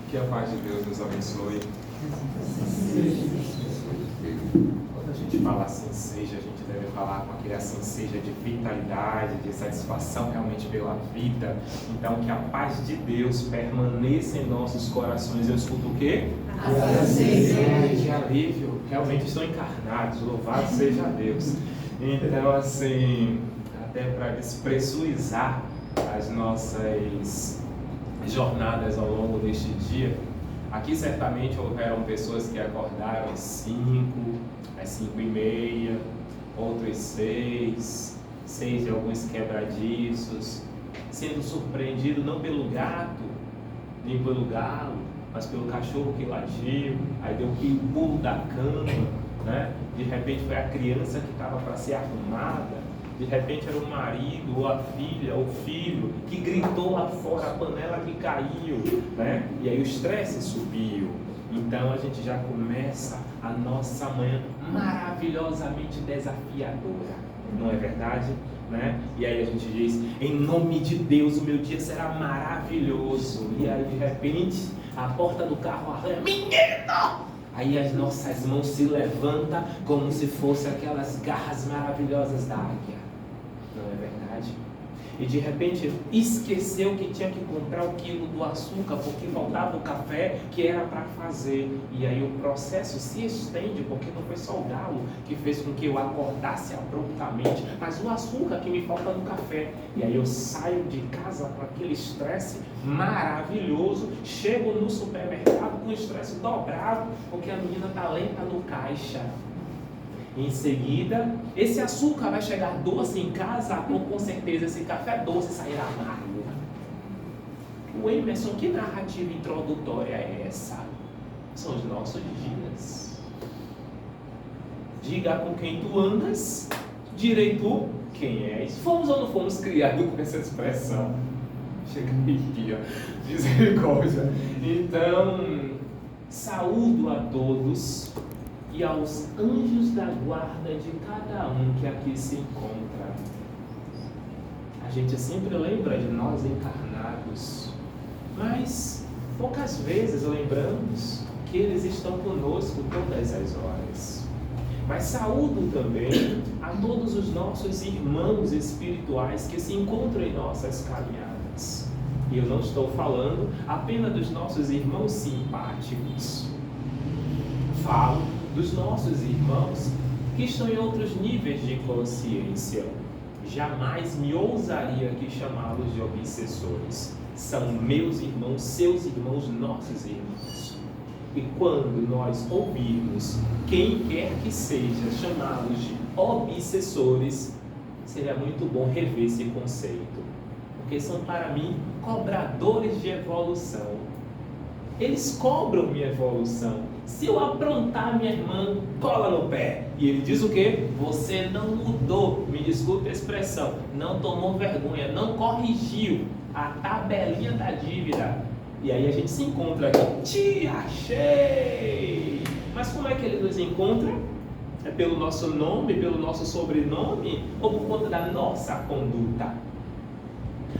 Que a paz de Deus nos abençoe. Quando a gente fala assim seja, a gente deve falar com aquele assim seja de vitalidade, de satisfação realmente pela vida. Então, que a paz de Deus permaneça em nossos corações. Eu escuto o quê? Que alívio, realmente estão encarnados, louvado seja Deus. Então, assim, até para despressurizar as nossas jornadas ao longo deste dia, aqui certamente houveram pessoas que acordaram às 5, às 5h30, outros 6 de alguns quebradiços, sendo surpreendido não pelo gato, nem pelo galo, mas pelo cachorro que latiu, aí deu o pulo da cama, né? De repente foi a criança que estava para ser arrumada, de repente era o marido, ou a filha, ou o filho, que gritou lá fora, a panela que caiu, né? E aí o estresse subiu. Então a gente já começa a nossa manhã maravilhosamente desafiadora, não é verdade? Né? E aí a gente diz, em nome de Deus, o meu dia será maravilhoso. E aí de repente, a porta do carro arranha, menino! Aí as nossas mãos se levantam como se fossem aquelas garras maravilhosas da águia. Não é verdade? E de repente esqueceu que tinha que comprar o quilo do açúcar porque faltava o café que era para fazer. E aí o processo se estende, porque não foi só o galo que fez com que eu acordasse abruptamente, mas o açúcar que me falta no café. E aí eu saio de casa com aquele estresse maravilhoso, chego no supermercado com o estresse dobrado, porque a menina está lenta no caixa. Em seguida, esse açúcar vai chegar doce em casa, ou com certeza esse café doce sairá amargo. O Emerson, que narrativa introdutória é essa? São os nossos dias. Diga com quem tu andas, direi tu quem és. Fomos ou não fomos criados com essa expressão? Chega aqui, ó. Misericórdia. Então, saúdo a todos e aos anjos da guarda de cada um que aqui se encontra. A gente sempre lembra de nós encarnados, mas poucas vezes lembramos que eles estão conosco todas as horas. Mas saúdo também a todos os nossos irmãos espirituais que se encontram em nossas caminhadas. E eu não estou falando apenas dos nossos irmãos simpáticos. Falo dos nossos irmãos que estão em outros níveis de consciência. Jamais me ousaria aqui chamá-los de obsessores. São meus irmãos, seus irmãos, nossos irmãos. E quando nós ouvirmos quem quer que seja chamá-los de obsessores, seria muito bom rever esse conceito. Porque são para mim cobradores de evolução. Eles cobram minha evolução. Se eu aprontar, minha irmã cola no pé. E ele diz o quê? Você não mudou, me desculpe a expressão, não tomou vergonha, não corrigiu a tabelinha da dívida. E aí a gente se encontra aqui. Te achei! Mas como é que ele nos encontra? É pelo nosso nome, pelo nosso sobrenome ou por conta da nossa conduta?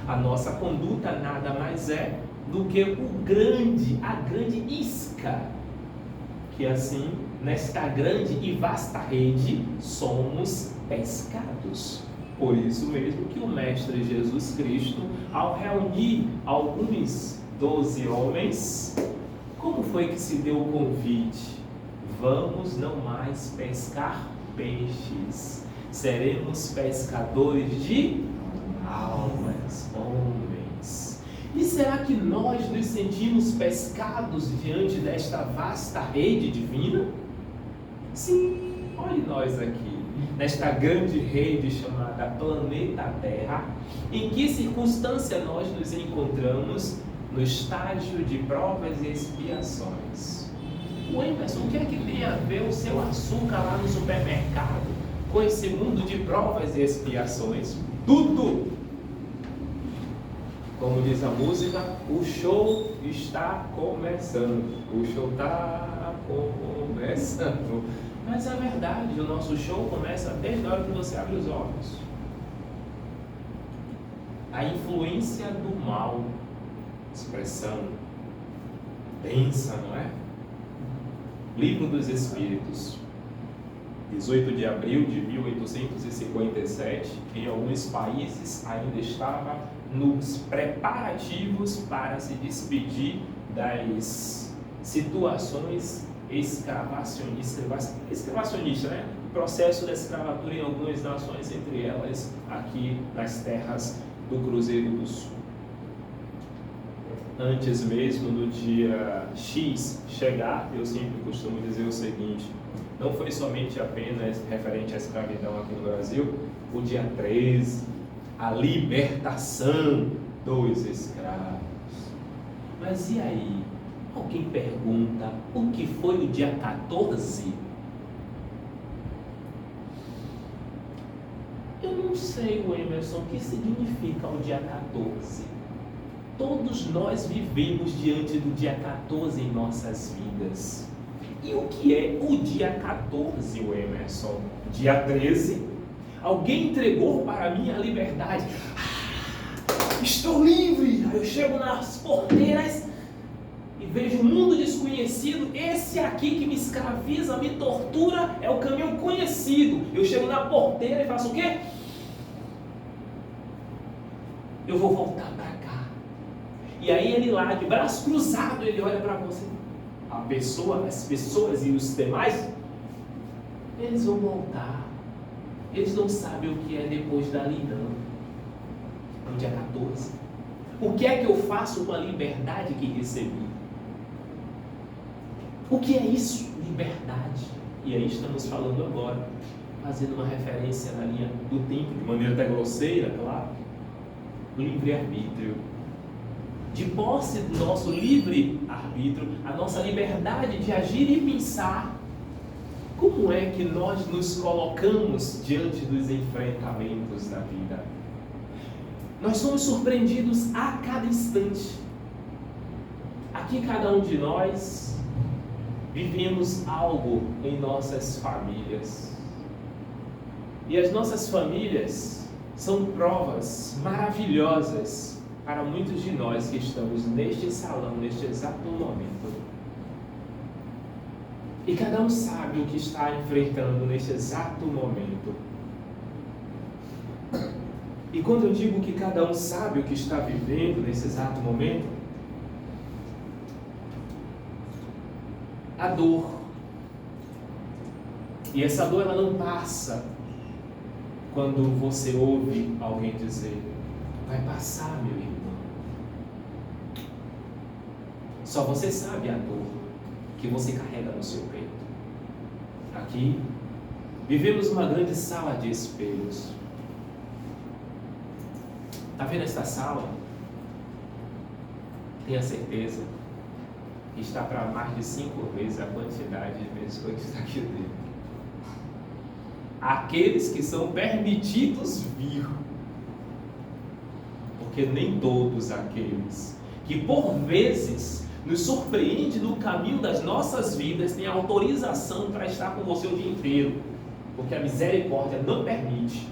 A nossa conduta nada mais é do que a grande isca, que assim, nesta grande e vasta rede, somos pescados. Por isso mesmo que o Mestre Jesus Cristo, ao reunir alguns 12 homens, como foi que se deu o convite? Vamos não mais pescar peixes, seremos pescadores de almas, homens. E será que nós nos sentimos pescados diante desta vasta rede divina? Sim, olhe nós aqui, nesta grande rede chamada planeta Terra. Em que circunstância nós nos encontramos? No estágio de provas e expiações. O Emerson, o que é que tem a ver o seu açúcar lá no supermercado com esse mundo de provas e expiações? Tudo! Como diz a música, o show está começando. O show está começando. Mas é verdade, o nosso show começa desde a hora que você abre os olhos. A influência do mal, expressão Pensa, não é? Livro dos Espíritos, 18 de abril de 1857, em alguns países ainda estava nos preparativos para se despedir das situações escravacionistas, né? O processo da escravatura em algumas nações, entre elas aqui nas terras do Cruzeiro do Sul. Antes mesmo do dia X chegar, eu sempre costumo dizer o seguinte: não foi somente apenas referente à escravidão aqui no Brasil, o dia 13, a libertação dos escravos. Mas e aí? Alguém pergunta, o que foi o dia 14? Eu não sei, Emerson, o que significa o dia 14. Todos nós vivemos diante do dia 14 em nossas vidas. E o que é o dia 14, Emerson? Dia 13, alguém entregou para mim a liberdade. Estou livre! Aí eu chego nas porteiras e vejo um mundo desconhecido. Esse aqui que me escraviza, me tortura, é o caminho conhecido. Eu chego na porteira e faço o quê? Eu vou voltar para cá. E aí ele lá, de braço cruzado, ele olha para você. As pessoas e os demais, eles vão voltar. Eles não sabem o que é depois dali não. No dia 14. O que é que eu faço com a liberdade que recebi? O que é isso? Liberdade. E aí estamos falando agora, fazendo uma referência na linha do tempo, de maneira até grosseira, claro. Livre-arbítrio. De posse do nosso livre-arbítrio, a nossa liberdade de agir e pensar, como é que nós nos colocamos diante dos enfrentamentos da vida? Nós somos surpreendidos a cada instante. Aqui cada um de nós vivemos algo em nossas famílias. E as nossas famílias são provas maravilhosas para muitos de nós que estamos neste salão, neste exato momento. E cada um sabe o que está enfrentando neste exato momento. E quando eu digo que cada um sabe o que está vivendo nesse exato momento, a dor. E essa dor ela não passa quando você ouve alguém dizer: vai passar, meu irmão. Só você sabe a dor que você carrega no seu peito. Aqui, vivemos uma grande sala de espelhos. Está vendo esta sala? Tenha certeza que está para mais de 5 vezes a quantidade de pessoas que está aqui dentro. Aqueles que são permitidos vir. Porque nem todos aqueles que por vezes nos surpreende no caminho das nossas vidas têm autorização para estar com você o dia inteiro. Porque a misericórdia não permite,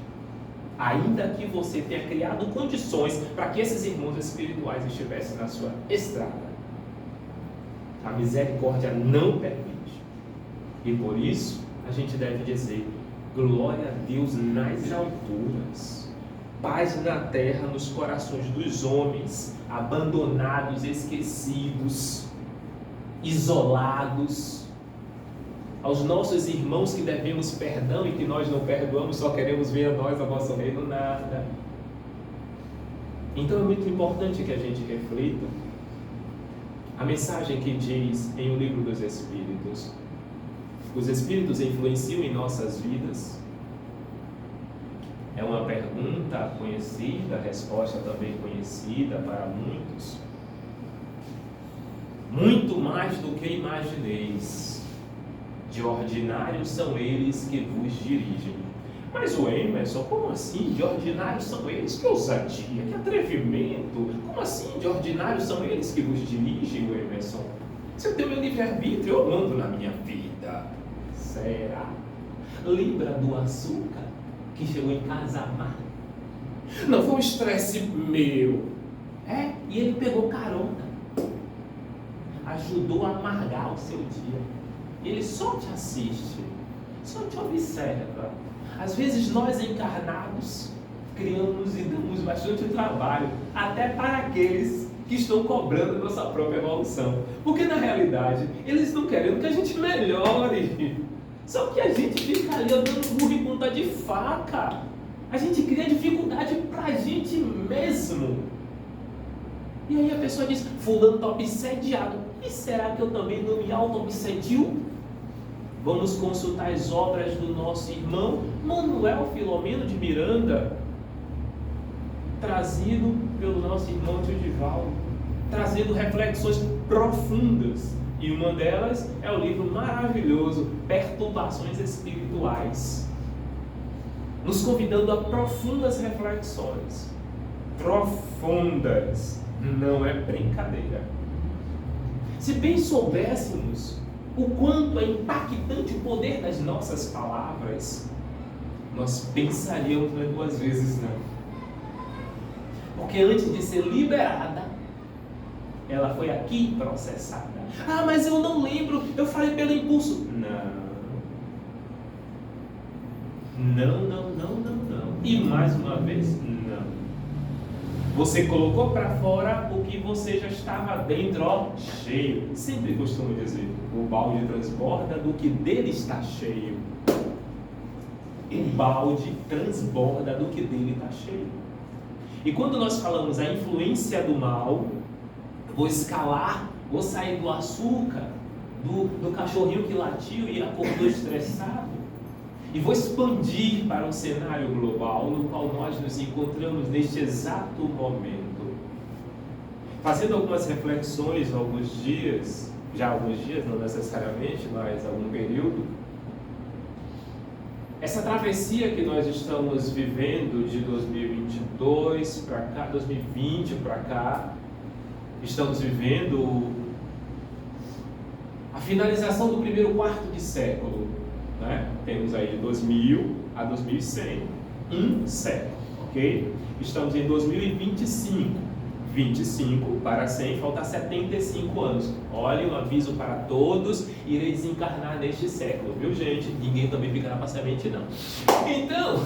ainda que você tenha criado condições para que esses irmãos espirituais estivessem na sua estrada. A misericórdia não permite. E por isso a gente deve dizer: glória a Deus nas alturas, paz na terra, nos corações dos homens, abandonados, esquecidos, isolados. Aos nossos irmãos que devemos perdão e que nós não perdoamos, só queremos ver a nós, a nosso reino, nada. Então é muito importante que a gente reflita a mensagem que diz em O Livro dos Espíritos: os Espíritos influenciam em nossas vidas? É uma pergunta conhecida, resposta também conhecida para muitos. Muito mais do que imagineis. De ordinário são eles que vos dirigem. Mas o Emerson, como assim de ordinário são eles? Que ousadia, que atrevimento! Como assim de ordinário são eles que vos dirigem, o Emerson? Se eu tenho meu livre-arbítrio, eu mando na minha vida. Será? Lembra do açúcar que chegou em casa amargo? Não foi um estresse meu. E ele pegou carona. ajudou a amargar o seu dia. Ele só te assiste, só te observa. Às vezes nós encarnados criamos e damos bastante trabalho, até para aqueles que estão cobrando nossa própria evolução. Porque na realidade, eles não querem que a gente melhore. Só que a gente fica ali dando burro em ponta de faca. A gente cria dificuldade pra gente mesmo. E aí a pessoa diz, fulano está obsediado. E será que eu também não me auto-obsedio? Vamos consultar as obras do nosso irmão Manuel Filomeno de Miranda, trazido pelo nosso irmão Tio Divaldo, trazendo reflexões profundas. E uma delas é o livro maravilhoso Perturbações Espirituais, nos convidando a profundas reflexões. Profundas, não é brincadeira. Se bem soubéssemos o quanto é impactante o poder das nossas palavras, nós pensaríamos duas vezes não. Porque antes de ser liberada, ela foi aqui processada. Ah, mas eu não lembro, eu falei pelo impulso. Não. E mais uma vez, não. Você colocou para fora o que você já estava dentro, ó, cheio. Sempre costumo dizer, o balde transborda do que dele está cheio. O balde transborda do que dele está cheio. E quando nós falamos a influência do mal, vou escalar, vou sair do açúcar, do cachorrinho que latiu e acordou estressado, e vou expandir para um cenário global no qual nós nos encontramos neste exato momento. Fazendo algumas reflexões há alguns dias, não necessariamente, mas algum período, essa travessia que nós estamos vivendo de 2022 para cá, 2020 para cá, estamos vivendo a finalização do primeiro quarto de século, né? Temos aí de 2000 a 2100, um século, ok? Estamos em 2025, 25 para 100, falta 75 anos. Olha, um aviso para todos, irei desencarnar neste século, viu gente? Ninguém também ficará para semente não. Então,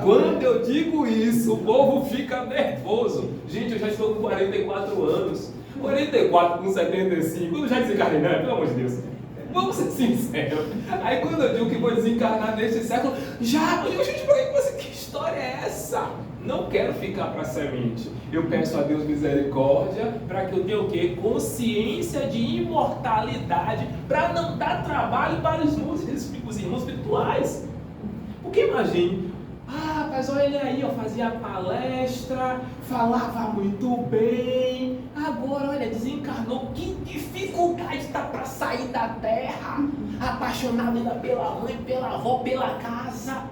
quando eu digo isso, o povo fica nervoso. Gente, eu já estou com 44 anos. 44 com 75, eu já desencarnei, né? Pelo amor de Deus. Vamos ser sinceros. Aí quando eu digo que vou desencarnar neste século, já, gente, que história é essa? Não quero ficar para semente. Eu peço a Deus misericórdia para que eu tenha o quê? Consciência de imortalidade, para não dar trabalho para os irmãos espirituais. Porque imagine, mas olha ele aí, fazia palestra, falava muito bem, agora olha, desencarnou, que dificuldade está para sair da terra, apaixonado ainda pela mãe, pela avó, pela casa.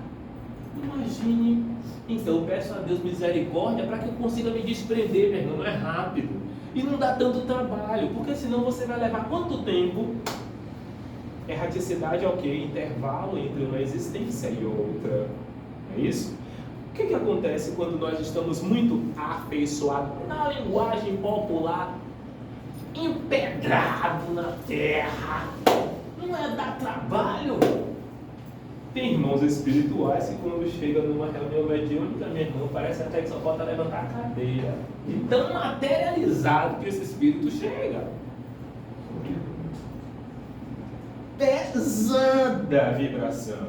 Imagine. Então peço a Deus misericórdia para que eu consiga me desprender, meu irmão, não é rápido e não dá tanto trabalho, porque senão você vai levar quanto tempo? Erraticidade é o quê? Intervalo entre uma existência e outra, é isso? O que acontece quando nós estamos muito afeiçoados, na linguagem popular, empedrado na terra? Não é dar trabalho? Tem irmãos espirituais que quando chega numa reunião mediúnica, meu irmão, parece até que só falta levantar a cadeira. E tão materializado que esse espírito chega. Pesada a vibração.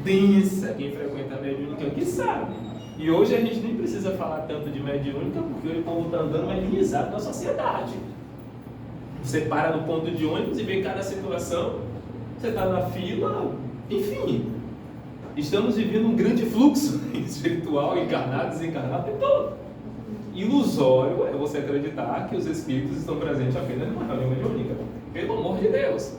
Densa. Quem frequenta a mediúnica aqui sabe. E hoje a gente nem precisa falar tanto de mediúnica, porque o povo está andando mediunizado na sociedade. Você para no ponto de ônibus e vê cada situação. Você está na fila. Enfim, estamos vivendo um grande fluxo espiritual, encarnado, desencarnado e todo. Ilusório é você acreditar que os espíritos estão presentes apenas numa reunião mediúnica. Pelo amor de Deus.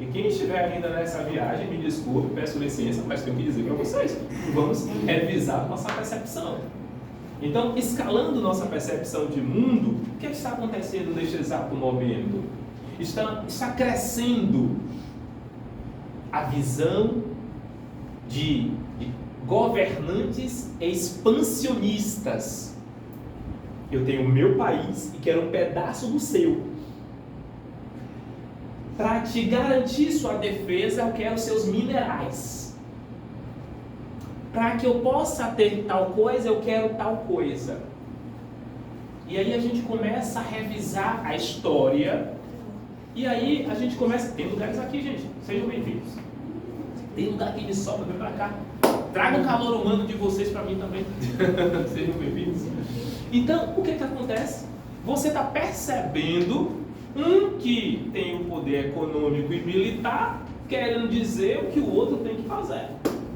E quem estiver ainda nessa viagem, me desculpe, peço licença, mas tenho que dizer para vocês, vamos revisar nossa percepção. Então, escalando nossa percepção de mundo, o que está acontecendo neste exato momento? Está crescendo a visão de governantes expansionistas. Eu tenho o meu país e quero um pedaço do seu. Para te garantir sua defesa, eu quero seus minerais. Para que eu possa ter tal coisa, eu quero tal coisa. E aí a gente começa a revisar a história. E aí a gente começa... Tem lugares aqui, gente. Sejam bem-vindos. Tem lugar aqui de sobra, vem pra cá. Traga o calor humano de vocês para mim também. Sejam bem-vindos. Então, o que acontece? Você está percebendo que tem o poder econômico e militar, querendo dizer o que o outro tem que fazer.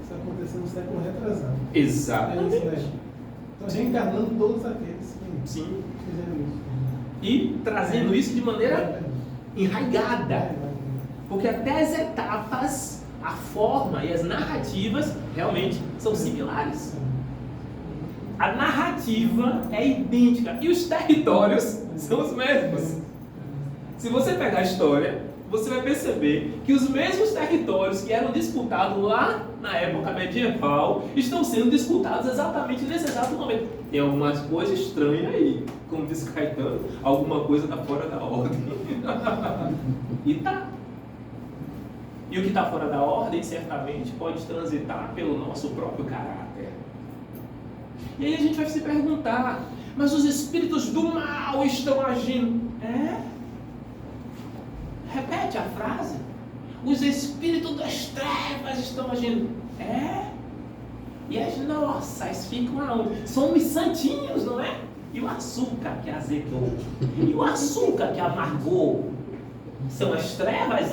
Isso aconteceu no século retrasado. Exatamente. Então, reencarnando todos aqueles que Sim. fizeram isso. E trazendo isso de maneira enraigada. Porque até as etapas, a forma e as narrativas realmente são similares. A narrativa é idêntica e os territórios são os mesmos. Se você pegar a história, você vai perceber que os mesmos territórios que eram disputados lá na época medieval estão sendo disputados exatamente nesse exato momento. Tem algumas coisas estranhas aí, como diz Caetano, alguma coisa está fora da ordem. E tá. E o que está fora da ordem, certamente, pode transitar pelo nosso próprio caráter. E aí a gente vai se perguntar, mas os espíritos do mal estão agindo? Repete a frase. Os espíritos das trevas estão agindo? E as nossas ficam aonde? Somos santinhos, não é? E o açúcar que azedou? E o açúcar que amargou? São as trevas,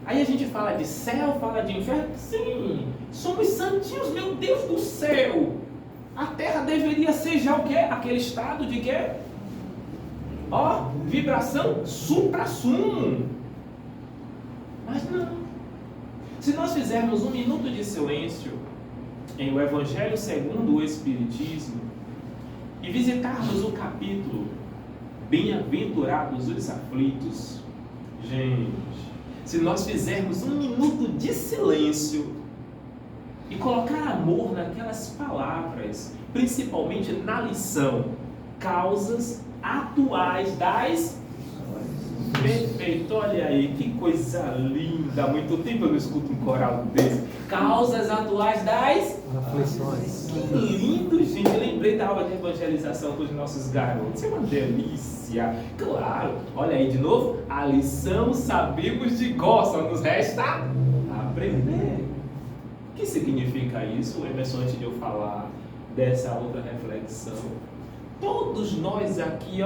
Aí a gente fala de céu, fala de inferno. Sim, somos santinhos, meu Deus do céu. A terra deveria ser já o quê? Aquele estado de quê? Vibração supra-sumo. Mas não. Se nós fizermos 1 minuto de silêncio em o Evangelho segundo o Espiritismo e visitarmos o capítulo Bem-aventurados os aflitos, gente, se nós fizermos 1 minuto de silêncio e colocar amor naquelas palavras, principalmente na lição, causas atuais das... Perfeito, olha aí, que coisa linda, há muito tempo eu não escuto um coral desse. Causas atuais das aflições. Que lindo, gente, eu lembrei da aula de evangelização com os nossos garotos, é uma delícia, claro. Olha aí de novo, a lição sabemos de cor, só nos resta aprender. O que significa isso, Emerson, antes de eu falar dessa outra reflexão? Todos nós aqui,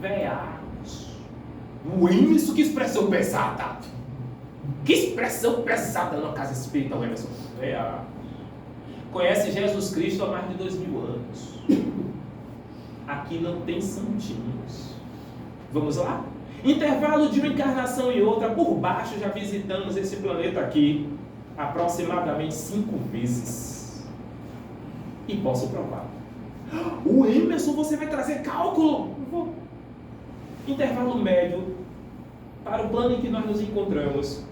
veamos. O Emerson, que expressão pesada! Que expressão pesada na casa espírita, o Emerson. Conhece Jesus Cristo há mais de 2000 anos. Aqui não tem santinhos. Vamos lá? Intervalo de uma encarnação e outra, por baixo já visitamos esse planeta aqui aproximadamente 5 vezes. E posso provar. O Emerson, você vai trazer cálculo? Vou. Intervalo médio para o plano em que nós nos encontramos,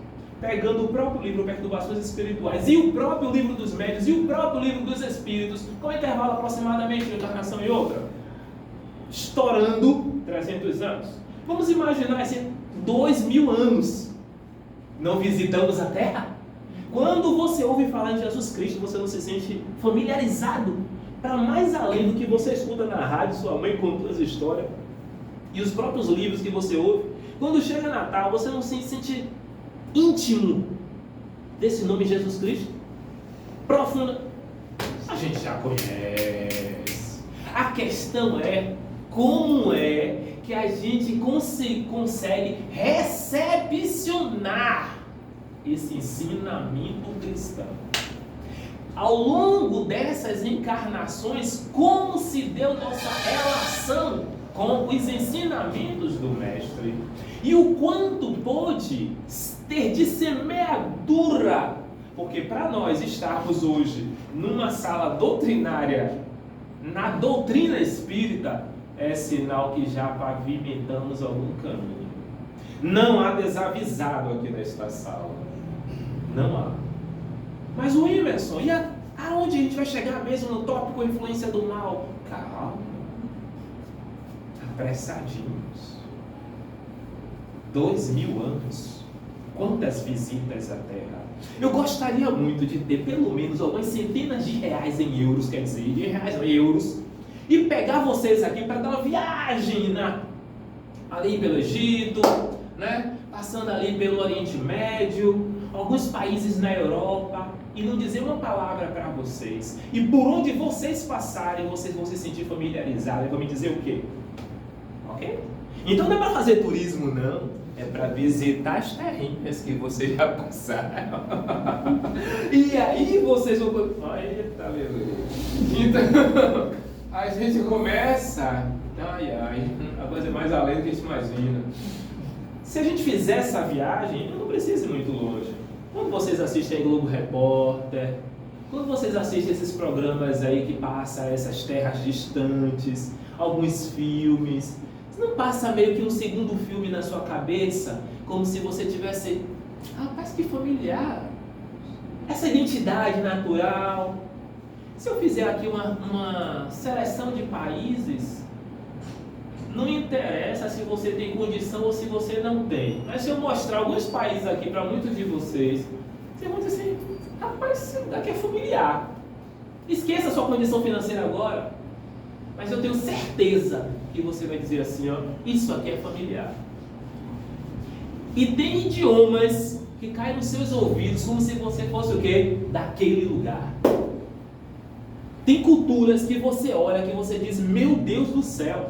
pegando o próprio livro Perturbações Espirituais e o próprio livro dos médios e o próprio livro dos espíritos, com intervalo aproximadamente de uma encarnação e outra, estourando 300 anos. Vamos imaginar assim, 2000 anos não visitamos a Terra? Quando você ouve falar em Jesus Cristo, você não se sente familiarizado para mais além do que você escuta na rádio, sua mãe contou as histórias e os próprios livros que você ouve. Quando chega Natal, você não se sente íntimo desse nome Jesus Cristo? Profunda. A gente já conhece. A questão é como é que a gente consegue recepcionar esse ensinamento cristão. Ao longo dessas encarnações, como se deu nossa relação com os ensinamentos do Mestre e o quanto pôde ter de semeadura, porque para nós estarmos hoje numa sala doutrinária, na doutrina espírita, é sinal que já pavimentamos algum caminho. Não há desavisado aqui nesta sala, não há. Mas o Emerson, e aonde a gente vai chegar mesmo no tópico influência do mal? Calma. Apressadinhos. 2.000 anos. Quantas visitas à Terra? Eu gostaria muito de ter pelo menos algumas centenas de reais em euros, quer dizer, de reais em euros, e pegar vocês aqui para dar uma viagem ali pelo Egito, né? Passando ali pelo Oriente Médio, alguns países na Europa, e não dizer uma palavra para vocês. E por onde vocês passarem, vocês vão se sentir familiarizados. E vão me dizer o quê? Ok? Então não é para fazer turismo, não. É para visitar as terrinhas que vocês já passaram. E aí vocês vão... Eita, aleluia. Então, a gente começa... a coisa é mais além do que a gente imagina. Se a gente fizer essa viagem, não precisa ir muito longe. Quando vocês assistem Globo Repórter, quando vocês assistem esses programas aí que passam essas terras distantes, alguns filmes, não passa meio que um segundo filme na sua cabeça, como se você tivesse, rapaz, que familiar, essa identidade natural. Se eu fizer aqui uma seleção de países, não interessa se você tem condição ou se você não tem, mas se eu mostrar alguns países aqui para muitos de vocês, vocês vão dizer assim, rapaz, isso daqui é familiar. Esqueça a sua condição financeira agora, mas eu tenho certeza que você vai dizer assim, ó, isso aqui é familiar. E tem idiomas que caem nos seus ouvidos como se você fosse o quê? Daquele lugar. Tem culturas que você olha, que você diz, meu Deus do céu,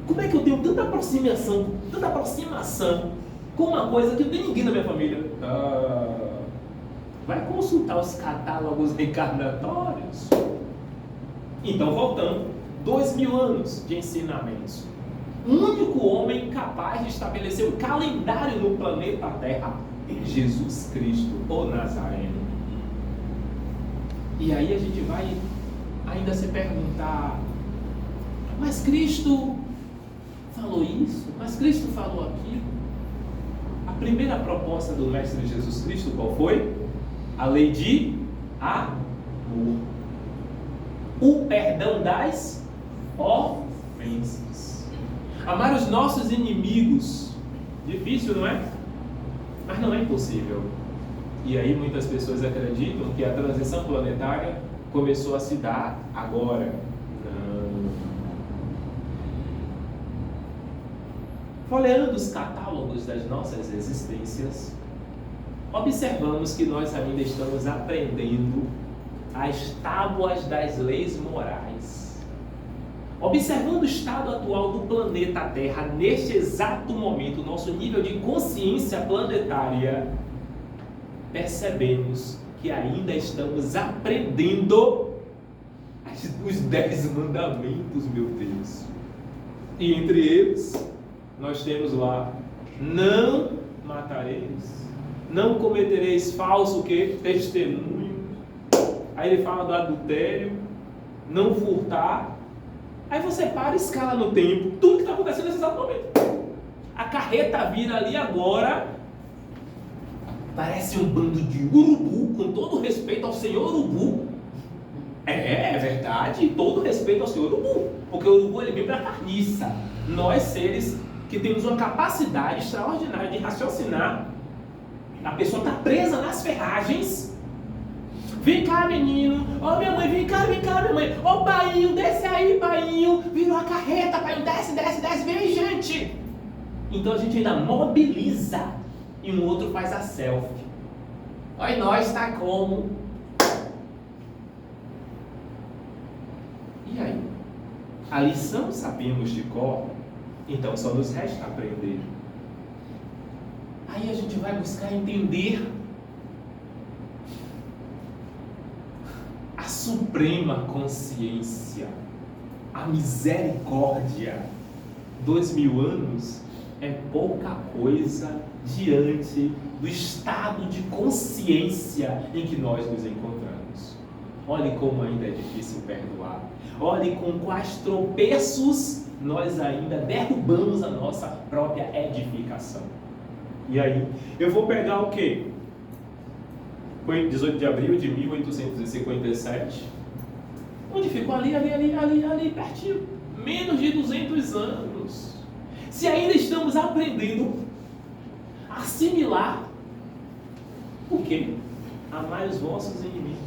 como é que eu tenho tanta aproximação com uma coisa que não tem ninguém na minha família? Vai consultar os catálogos reencarnatórios. Então, voltando, 2.000 anos de ensinamentos. O único homem capaz de estabelecer um calendário no planeta Terra é Jesus Cristo, o Nazareno. E aí a gente vai ainda se perguntar, mas Cristo falou isso? Mas Cristo falou aquilo? A primeira proposta do Mestre Jesus Cristo qual foi? A lei de amor. O perdão das ofensas. Amar os nossos inimigos. Difícil, não é? Mas não é impossível. E aí muitas pessoas acreditam que a transição planetária começou a se dar agora. Não. Folheando os catálogos das nossas existências, observamos que nós ainda estamos aprendendo as tábuas das leis morais. Observando o estado atual do planeta Terra, neste exato momento, nosso nível de consciência planetária, percebemos que ainda estamos aprendendo os 10 mandamentos, meu Deus. E entre eles, nós temos lá, não matareis, não cometereis falso testemunho. Aí ele fala do adultério, não furtar. Aí você para e escala no tempo tudo que está acontecendo nesse exato momento. A carreta vira ali agora, parece um bando de urubu, com todo respeito ao senhor urubu. É verdade, todo respeito ao senhor urubu, porque o urubu ele vem para a carniça. Nós seres que temos uma capacidade extraordinária de raciocinar, a pessoa está presa nas ferragens. Vem cá, menino. Ó, minha mãe, vem cá, minha mãe. Ó, bainho, desce aí, bainho. Virou a carreta, bainho, desce, vem, gente. Então a gente ainda mobiliza e um outro faz a selfie. Olha, nós tá como? E aí? A lição sabemos de cor, então só nos resta aprender. Aí a gente vai buscar entender a suprema consciência, a misericórdia. 2.000 anos é pouca coisa diante do estado de consciência em que nós nos encontramos. Olhe como ainda é difícil perdoar. Olhe com quais tropeços nós ainda derrubamos a nossa própria edificação. E aí, eu vou pegar o quê? Foi 18 de abril de 1857, onde ficou ali, pertinho. Menos de 200 anos. Se ainda estamos aprendendo a assimilar o quê? Amar os vossos inimigos.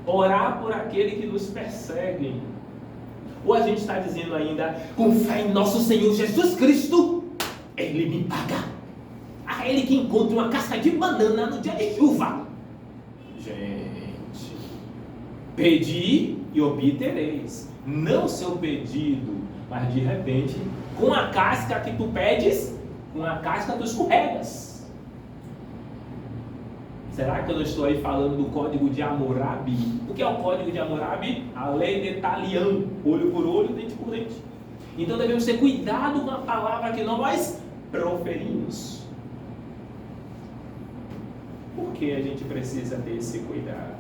Orar por aquele que nos perseguem. Ou a gente está dizendo ainda, com fé em nosso Senhor Jesus Cristo, Ele me paga. A Ele que encontra uma casca de banana no dia de chuva. Gente, pedi e obtereis. Não seu pedido, mas de repente, com a casca que tu pedes, com a casca tu escorregas. Será que eu não estou aí falando do código de Hammurabi? O que é o código de Hammurabi? A lei de Talião, olho por olho, dente por dente. Então devemos ter cuidado com a palavra que nós proferimos. Por que a gente precisa ter esse cuidado?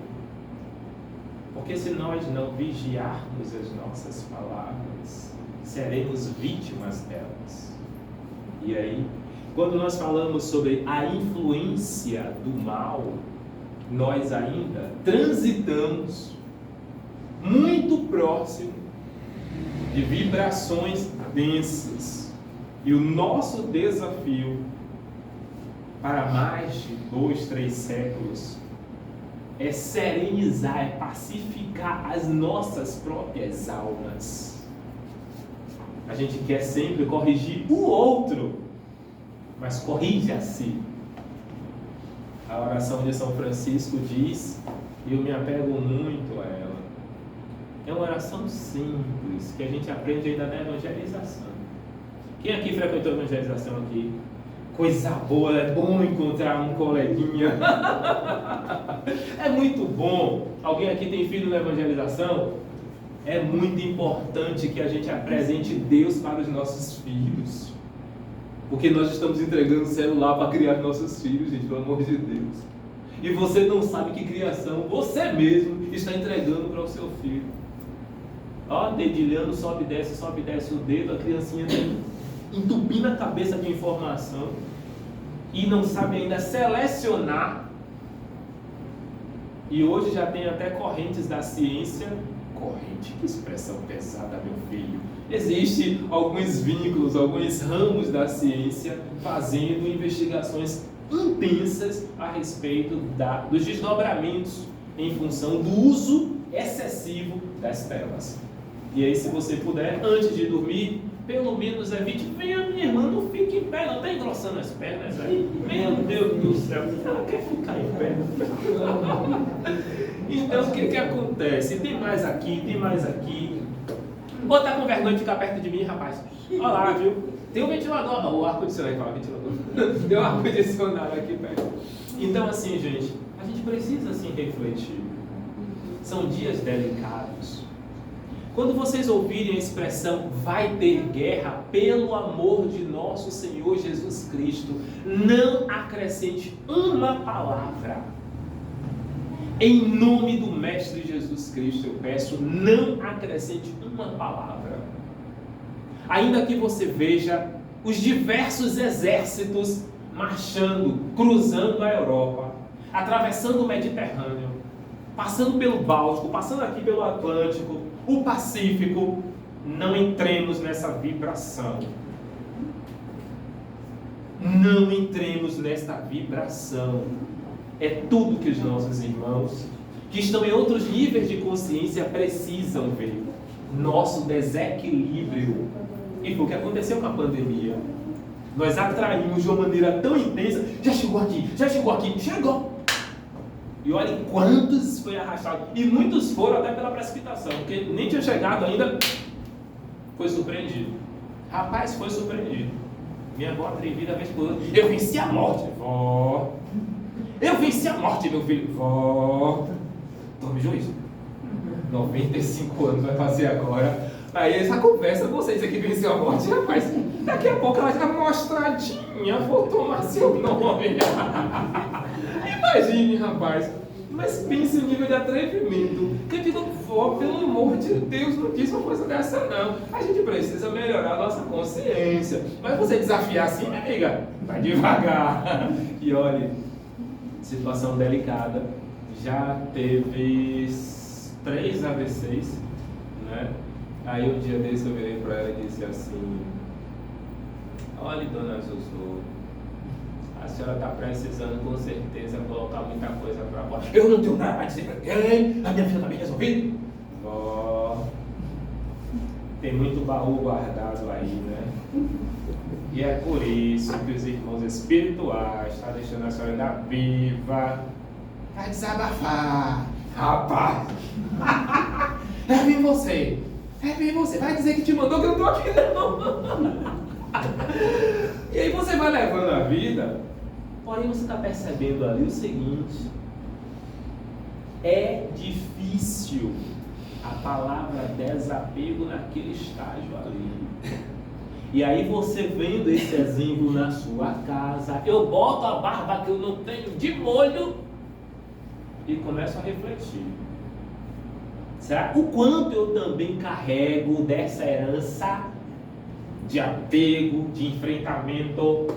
Porque se nós não vigiarmos as nossas palavras, seremos vítimas delas. E aí, quando nós falamos sobre a influência do mal, nós ainda transitamos muito próximo de vibrações densas. E o nosso desafio para mais de 2, 3 séculos é serenizar, é pacificar as nossas próprias almas. A gente quer sempre corrigir o outro, mas corrige a si. A oração de São Francisco diz, e eu me apego muito a ela, é uma oração simples, que a gente aprende ainda na evangelização. Quem aqui frequentou a evangelização aqui? Coisa boa, é bom encontrar um coleguinha. É muito bom. Alguém aqui tem filho na evangelização? É muito importante que a gente apresente Deus para os nossos filhos. Porque nós estamos entregando o celular para criar nossos filhos, gente, pelo amor de Deus. E você não sabe que criação você mesmo está entregando para o seu filho. Ó, dedilhando, sobe e desce o dedo, a criancinha entupindo a cabeça de informação e não sabe ainda selecionar. E hoje já tem até correntes da ciência. Corrente, que expressão pesada, meu filho. Existem alguns vínculos, alguns ramos da ciência fazendo investigações intensas a respeito dos desdobramentos em função do uso excessivo das telas. E aí, se você puder, antes de dormir, pelo menos evite. Venha, minha irmã, não fique em pé, não está engrossando as pernas aí. Meu Deus do céu, ela quer ficar em pé. Então, o que acontece? Tem mais aqui. Ou está com vergonha de ficar perto de mim, rapaz? Olha lá, viu? Tem um ventilador, o ar-condicionado, ventilador. Tem um ar-condicionado aqui perto. Então, assim, gente, a gente precisa, assim, refletir. São dias delicados. Quando vocês ouvirem a expressão vai ter guerra, pelo amor de nosso Senhor Jesus Cristo, não acrescente uma palavra. Em nome do Mestre Jesus Cristo, eu peço, não acrescente uma palavra. Ainda que você veja os diversos exércitos marchando, cruzando a Europa, atravessando o Mediterrâneo, passando pelo Báltico, passando aqui pelo Atlântico, o Pacífico, não entremos nessa vibração. Não entremos nesta vibração. É tudo que os nossos irmãos, que estão em outros níveis de consciência, precisam ver. Nosso desequilíbrio. E foi o que aconteceu com a pandemia. Nós atraímos de uma maneira tão intensa. Já chegou aqui. E olha quantos foi arrastado. E muitos foram até pela precipitação, porque nem tinha chegado ainda, foi surpreendido. Rapaz, foi surpreendido. Minha avó atrevida, vez por outra, eu venci a morte, vó. Eu venci a morte, meu filho, vó. Tome juízo. 95 anos vai fazer agora. Aí essa conversa, vocês aqui venceu a morte, rapaz. Daqui a pouco ela já mostradinha, vou tomar seu nome. Imagine, rapaz. Mas pense o nível de atrevimento. Que eu digo, vó, pelo amor de Deus, não diz uma coisa dessa não. A gente precisa melhorar a nossa consciência. Mas você desafiar assim, minha amiga, vai devagar. E olha, situação delicada. Já teve 3 AVCs, né? Aí um dia desse eu virei para ela e disse assim: olha, dona Zuzu, a senhora está precisando com certeza colocar muita coisa para fora. Eu não tenho nada a dizer para ninguém, a minha vida está bem resolvida. Ó, tem muito baú guardado aí, né? E é por isso que os irmãos espirituais estão deixando a senhora ainda viva para desabafar. Rapaz, é bem você. Vai dizer que te mandou que eu não estou aqui não. E aí você vai levando a vida, porém você está percebendo ali o seguinte: é difícil a palavra desapego naquele estágio ali. E aí você vendo esse exemplo na sua casa, eu boto a barba que eu não tenho de molho e começo a refletir. Será o quanto eu também carrego dessa herança de apego, de enfrentamento?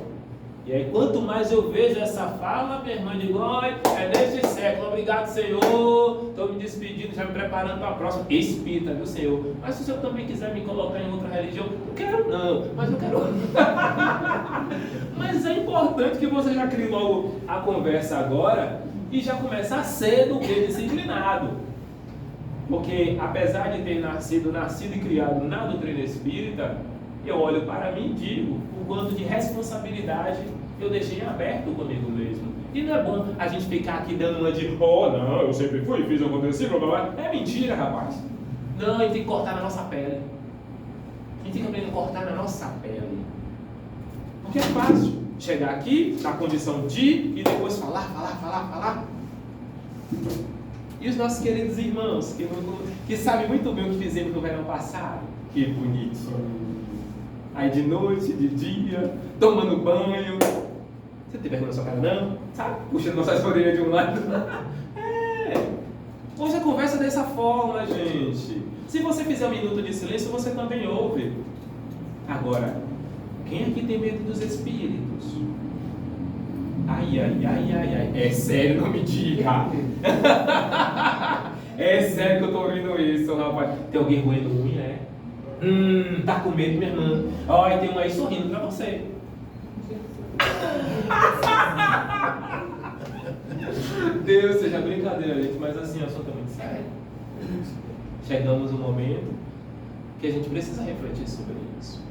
E aí quanto mais eu vejo essa fala, minha irmã, digo, olha, é neste século, obrigado Senhor, estou me despedindo, já me preparando para a próxima. Espírita, viu Senhor? Mas se o Senhor também quiser me colocar em outra religião, não quero não, mas eu quero. Mas é importante que você já crie logo a conversa agora e já começar cedo, bem disciplinado. Porque apesar de ter nascido e criado na doutrina espírita, eu olho para mim e digo o quanto de responsabilidade eu deixei aberto comigo mesmo. E não é bom a gente ficar aqui dando uma de não, eu sempre fui, fiz acontecer, blá blá blá. É mentira, rapaz. Não, a gente tem que cortar na nossa pele. A gente tem que aprender a cortar na nossa pele. Porque é fácil chegar aqui na condição de e depois falar. E os nossos queridos irmãos que sabem muito bem o que fizemos no verão passado. Que bonito. Aí de noite, de dia, tomando banho. Você tem vergonha na sua cara não? Sabe? Puxando nossas orelhas de um lado. Hoje a conversa é dessa forma, gente. Se você fizer 1 minuto de silêncio, você também ouve. Agora, quem aqui tem medo dos espíritos? Ai. É sério, não me diga. É sério que eu tô ouvindo isso, rapaz. Tem alguém roendo unha, é? Tá com medo, minha irmã. Olha, tem um aí sorrindo pra você. Deus seja brincadeira, gente, mas assim, eu sou também sério. Chegamos um momento que a gente precisa refletir sobre isso.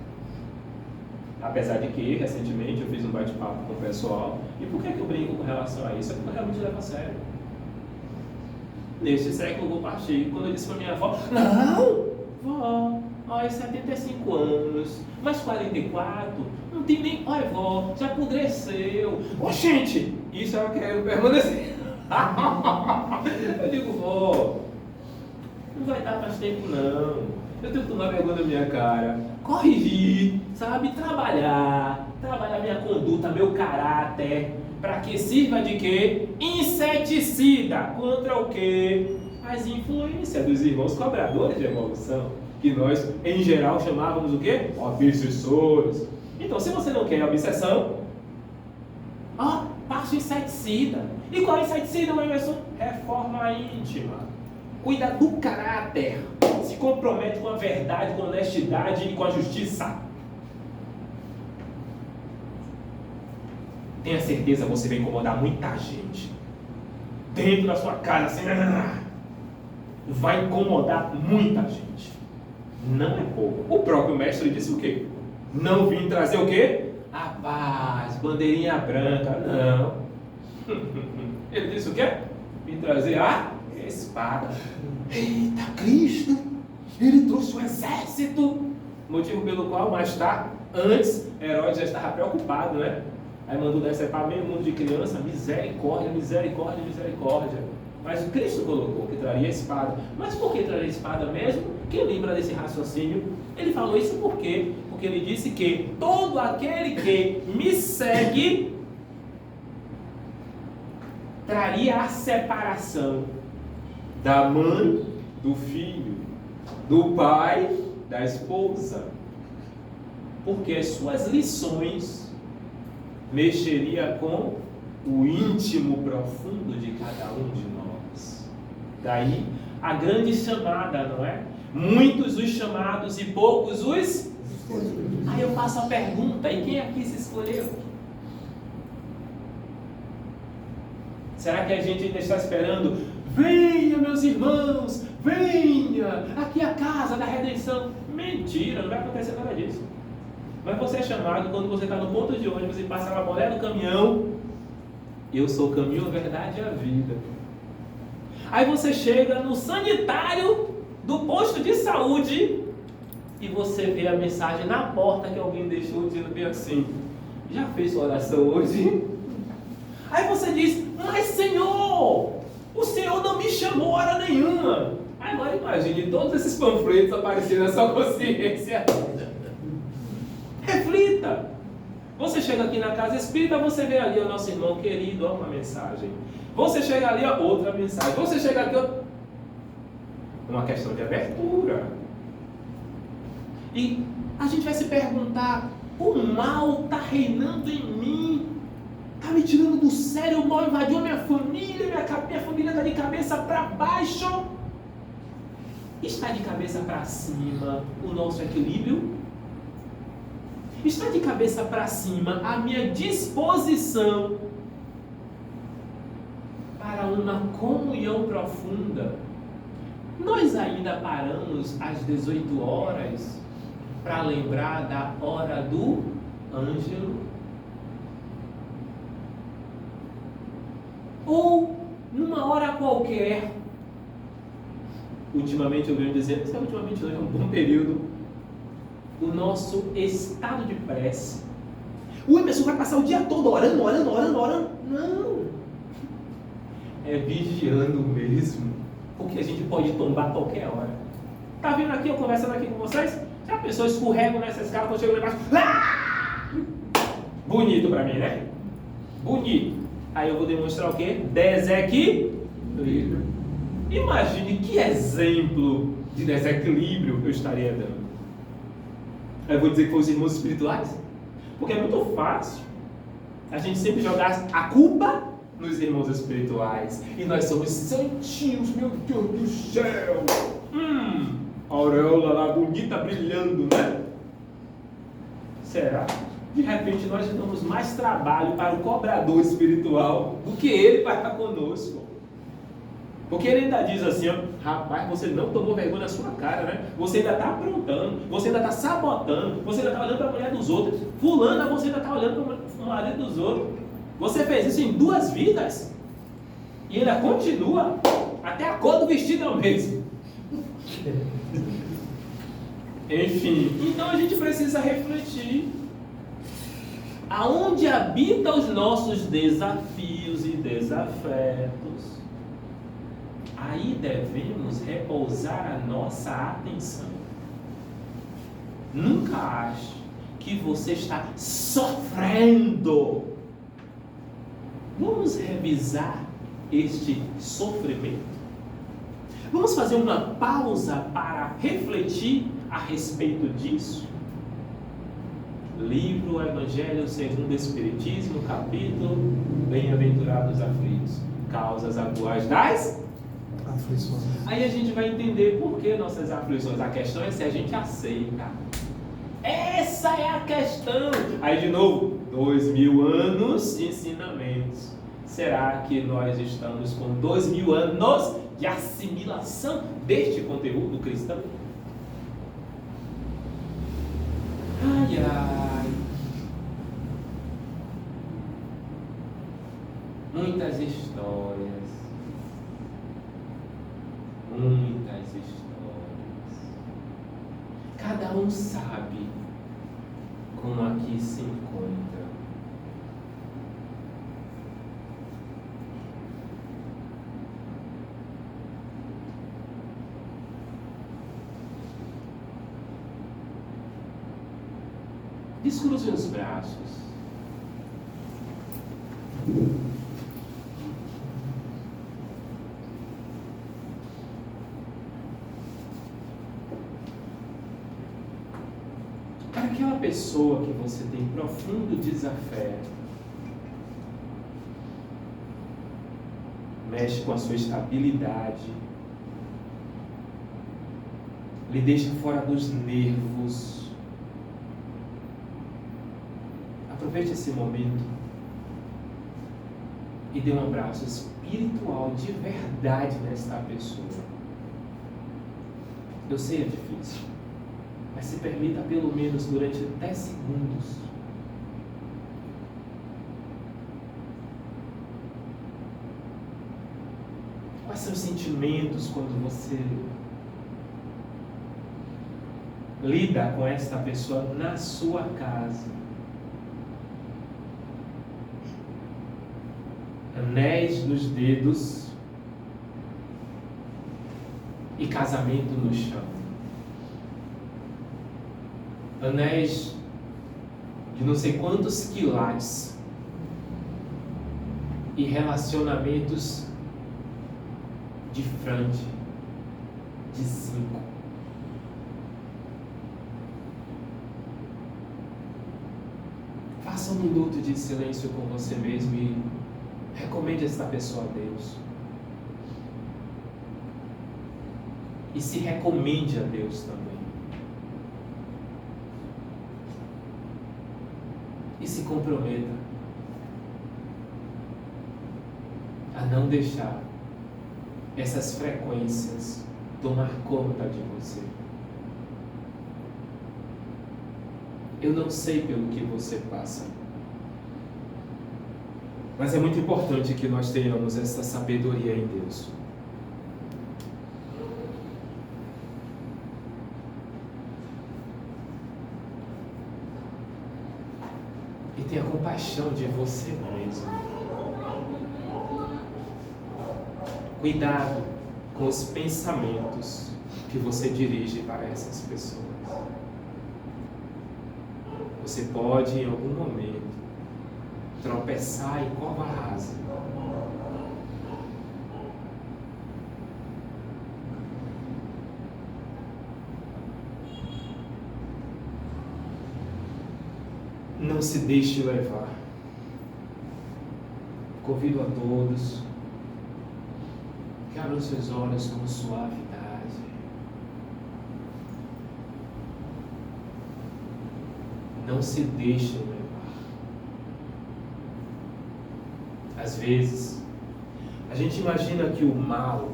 Apesar de que, recentemente, eu fiz um bate-papo com o pessoal. E por que eu brinco com relação a isso? É porque eu realmente levo a sério. Neste século eu vou partir. Quando eu disse pra minha avó, não, vó, olha, 75 anos, mais 44, não tem nem, olha vó, já apodreceu. Ô gente, isso eu quero permanecer. Eu digo, vó, não vai dar mais tempo não. Eu tenho que tomar vergonha na minha cara, corrigir, sabe, trabalhar minha conduta, meu caráter, para que sirva de quê? Inseticida contra o quê? As influências dos irmãos cobradores de evolução, que nós, em geral, chamávamos o quê? Obsessores. Então, se você não quer obsessão, passa o inseticida. E qual é o inseticida, meu irmão? Reforma íntima. Cuida do caráter. Se compromete com a verdade, com a honestidade e com a justiça. Tenha certeza, você vai incomodar muita gente. Dentro da sua casa, assim, vai incomodar muita gente. Não é pouco. O próprio mestre disse o quê? Não vim trazer o quê? A paz, bandeirinha branca, não. Ele disse o quê? Vim trazer a espada. Eita, Cristo! Ele trouxe um exército. Motivo pelo qual, mais tarde, antes, Herodes já estava preocupado, né? Aí mandou decepar meio mundo de criança, misericórdia. Mas o Cristo colocou que traria a espada. Mas por que traria a espada mesmo? Quem lembra desse raciocínio? Ele falou isso por quê? Porque ele disse que todo aquele que me segue traria a separação da mãe, do filho, do pai, da esposa. Porque as suas lições mexeria com o íntimo profundo de cada um de nós. Daí A grande chamada, não é? Muitos os chamados e poucos os... Aí eu faço a pergunta, e quem aqui se escolheu? Será que a gente ainda está esperando? Venha, meus irmãos, venha, aqui é a casa da redenção. Mentira, não vai acontecer nada disso. Mas você é chamado quando você está no ponto de ônibus e passa a mulher do caminhão. Eu sou o caminho, a verdade e a vida. Aí você chega no sanitário do posto de saúde e você vê a mensagem na porta que alguém deixou dizendo bem assim: já fez sua oração hoje? Aí você diz: mas Senhor, o Senhor não me chamou hora nenhuma. Agora imagine todos esses panfletos aparecendo na sua consciência. Reflita. Você chega aqui na casa espírita, você vê ali o nosso irmão querido, ó, uma mensagem. Você chega ali, ó, outra mensagem. Você chega aqui, ó, uma questão de abertura. E a gente vai se perguntar: o mal está reinando em mim? Está me tirando do sério? O mal invadiu a minha família? Minha família está de cabeça para baixo? Está de cabeça para cima o nosso equilíbrio? Está de cabeça para cima a minha disposição para uma comunhão profunda? Nós ainda paramos às 18 horas para lembrar da hora do Ângelo? Ou numa hora qualquer? Ultimamente eu venho dizendo, isso é ultimamente não, é um bom período, o nosso estado de prece. O Emerson vai passar o dia todo orando. Não. É vigiando mesmo. Porque a gente pode tombar a qualquer hora. Tá vindo aqui, eu conversando aqui com vocês? Já a pessoa escorrega nessa escala, quando chega lá embaixo. Ah! Bonito pra mim, né? Bonito. Aí eu vou demonstrar o quê? Desequilíbrio. Imagine que exemplo de desequilíbrio eu estaria dando. Eu vou dizer que foi os irmãos espirituais? Porque é muito fácil a gente sempre jogar a culpa nos irmãos espirituais. E nós somos santinhos, meu Deus do céu! A auréola lá bonita brilhando, né? Será? De repente nós damos mais trabalho para o cobrador espiritual do que ele para conosco. Porque ele ainda diz assim, ó: rapaz, você não tomou vergonha na sua cara, né? Você ainda está aprontando, você ainda está sabotando, você ainda está olhando para a mulher dos outros. Fulana, você ainda está olhando para o marido dos outros. Você fez isso em 2 vidas e ainda continua. Até a cor do vestido é o mesmo. Enfim, então a gente precisa refletir. Aonde habitam os nossos desafios e desafetos, aí devemos repousar a nossa atenção. Nunca ache que você está sofrendo. Vamos revisar este sofrimento. Vamos fazer uma pausa para refletir a respeito disso. Livro Evangelho segundo o Espiritismo, capítulo Bem-aventurados aflitos, causas atuais das Aflições. Aí a gente vai entender por que nossas aflições. A questão é se a gente aceita. Essa é a questão. Aí de novo, 2000 anos de ensinamentos. Será que nós estamos com 2000 anos de assimilação deste conteúdo cristão? Ai, ai. Muitas histórias. Muitas histórias. Cada um sabe como aqui se encontra. Descruze os braços. Para aquela pessoa que você tem profundo desafeto, mexe com a sua estabilidade, lhe deixa fora dos nervos. Aproveite esse momento e dê um abraço espiritual de verdade nesta pessoa. Eu sei, é difícil, mas se permita pelo menos durante 10 segundos. Quais são os sentimentos quando você lida com esta pessoa na sua casa? Anéis nos dedos e casamento no chão. Anéis de não sei quantos quilates e relacionamentos de frente, de 5. Faça um minuto de silêncio com você mesmo e recomende esta pessoa a Deus. E se recomende a Deus também. E se comprometa a não deixar essas frequências tomar conta de você. Eu não sei pelo que você passa, mas é muito importante que nós tenhamos essa sabedoria em Deus. E tenha compaixão de você mesmo. Cuidado com os pensamentos que você dirige para essas pessoas. Você pode, em algum momento, tropeçar em cova rasa. Não se deixe levar. Convido a todos que abram seus olhos com suavidade. Não se deixem levar. Às vezes, a gente imagina que o mal